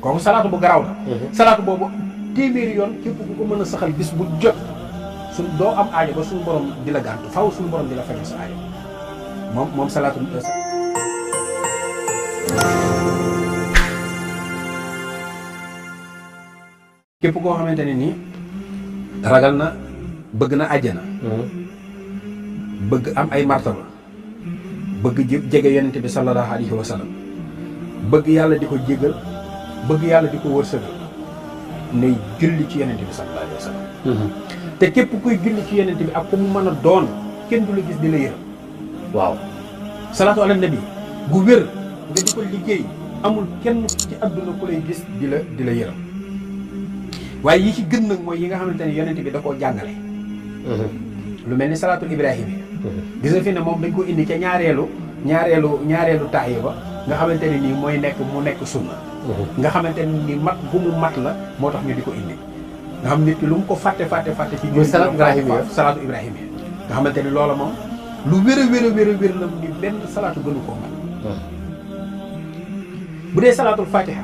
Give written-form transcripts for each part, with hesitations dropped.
kooku salaatu bu garaaw la. salaatu boobu téeméeri yoon képp ku ko mën a saxal bis bu jot doo am aajo ba suñu borom di la gàntu faw suñu borom di la fajal sa aajo moom salaatu. képp koo xamante ne nii ragal na bëgg na àjjana. bëgg am ay martaba bëgg jege yonent bi sallallahu alayhi wa sallam bëgg yàlla di ko jégal bëgg yàlla di ko wërsëgal nay julli ci yonent bi sallallahu alayhi wa sallam te képp kuy julli ci yonent bi ak ku mu mën a doon kenn du la gis di la yërëm. waaw salaatu ala nabi gu wér nga di ko liggéey amul kenn ci àdduna ku lay gis di la yërëm waaye yi ci gën nag mooy yi nga xamante ne yonent bi da koo jàngale. lu mel ni salaatul ibrahim yi gis nga fi ne moom dañ ko indi ca ñaareelu taaye ba nga xamante ne nii mooy mu nekk sunna nga xamante ne nii mat gu mu mat la moo tax ñu di ko indi nga xam nit ki lu mu ko fàtte ci ñu salaatu ibrahim yi nga xamante ni loola moom lu wér la ni benn salaatu gënu koo mat bu dee salaatul fatiha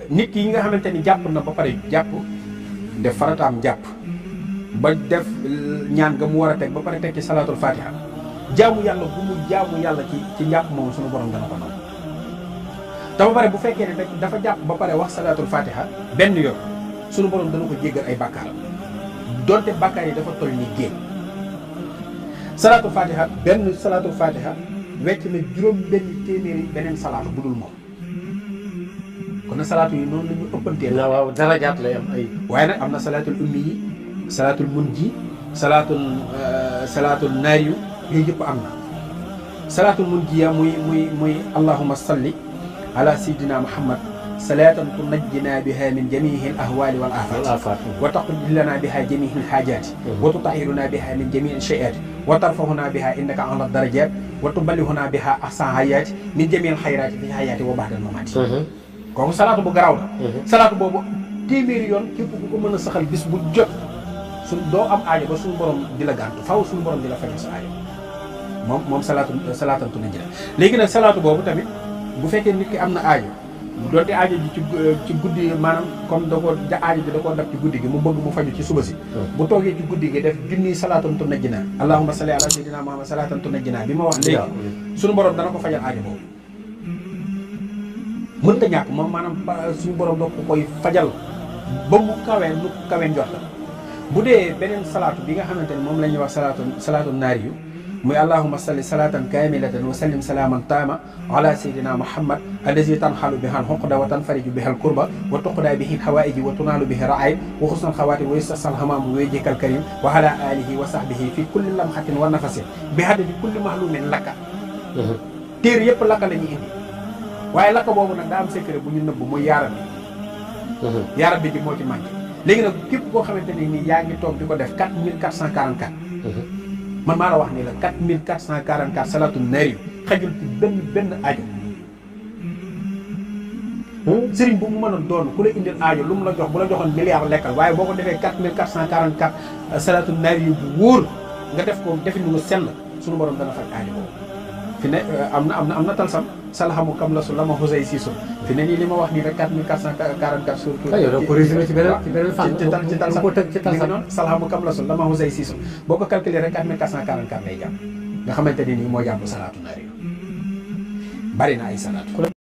nit ki yi nga xamante ni jàpp na ba pare def farataam jàpp ba def ñaan nga mu war a teg ba pare teg ci salaatul fatiha jaamu yàlla bu mu jaamu yàlla ci njàpp moom suñu borom dana ko nangu te ba pare bu fekkee ne dafa jàpp ba pare wax salaatul fatiha benn yoon suñu borom dana ko jéggal ay bàkkaaram donte bàkkaar yi dafa toll ni géej salaatul fatiha wecc na juróom benn téeméeri beneen salaatu bu dul moom kon na salaatu yi noonu la ñu ëppantee la waaw darajaat lay am ay waaye nag am na salaatul ummi yi salaatul munji salaatul naariyu yooyu yëpp am na salaatul munji ya muy allahumma salli ala sayyidina muhammad salaatan tunajjina biha min jamihi al ahwali wal afat wa taqdi lana biha jamihi al hajati wa tutahhiruna biha min jamihi al shay'ati wa tarfahuna biha innaka ala darajat wa tuballighuna biha ahsan hayati min jamihi al khayrati fi hayati wa ba'da al mamati kooku salaatu bu garaaw la salaatu boobu téeméeri yoon képp ku ko mën a saxal bis bu jot doo am aajo ba suñu borom di la gàntu faw suñu borom di la fajal sa aajo moom salaatantu nañ ci léegi nag salaatu boobu tamit bu fekkee nit ki am na aajo doonte aajo ji ci guddi maanaam comme aajo ji da koo dab ci guddi gi mu bëgg mu faju ci suba si bu toogee ci guddi gi def junniy salaatantu najjina allahumma salli ala sayyidina muhammad salaatantu najjina bi ma wax léegi suñu borom dana ko fajal aajo boobu mënta ñàkk moom maanaam suñu borom doo ko koy fajal ba mu kawee nu kawee njort bu dee beneen salaatu bi nga xamante ne moom la ñuy wax salaatu naari yu muy allahumma salli salatan kamilatan wa sallim salaaman taama ala sayyidina muhammad allazi tanxalu biha al xuqda wa tanfariju biha al kurba wa tuqda bihi al hawaiji wa tunaalu bihi raay wa xusnal xawaati wa yustasal hamaamu wa yajikal karim wa ala alihi wa sahbihi fi kulli lamxatin wa nafasin bi hadadi kulli mahlumin lakka téer yëpp lakka la ñuy indi waaye lakka boobu nag daa am secret bu ñu nëbb muy yaaram bi yaaram bi di moo ci manqué léegi nag képp koo xamante ne nii yaa ngi toog di ko def 4444 man maa la wax ni la 4444 salaatu naari xajul ci benn aajo sëriñ bu mu mën a doon ku la indil aajo lu mu la jox bu la joxoon milliard lekkal waaye boo ko defee 4444 salaatu naari yu bu wóor nga def ko defin lu sell suñu borom dana faj aajo boobu fi ne am na talsam salhamu kam la su lama xosey siisu fi ne nii li ma wax nii rek 4444 surtout yow ko résumé ci beneen fànn ci talsam ci talsam salhamu kam la su lama xosey siisu boo ko calculé rek 4444 lay jàpp nga xamante ni nii moo jàpp salaatu naari bari na ay salaatu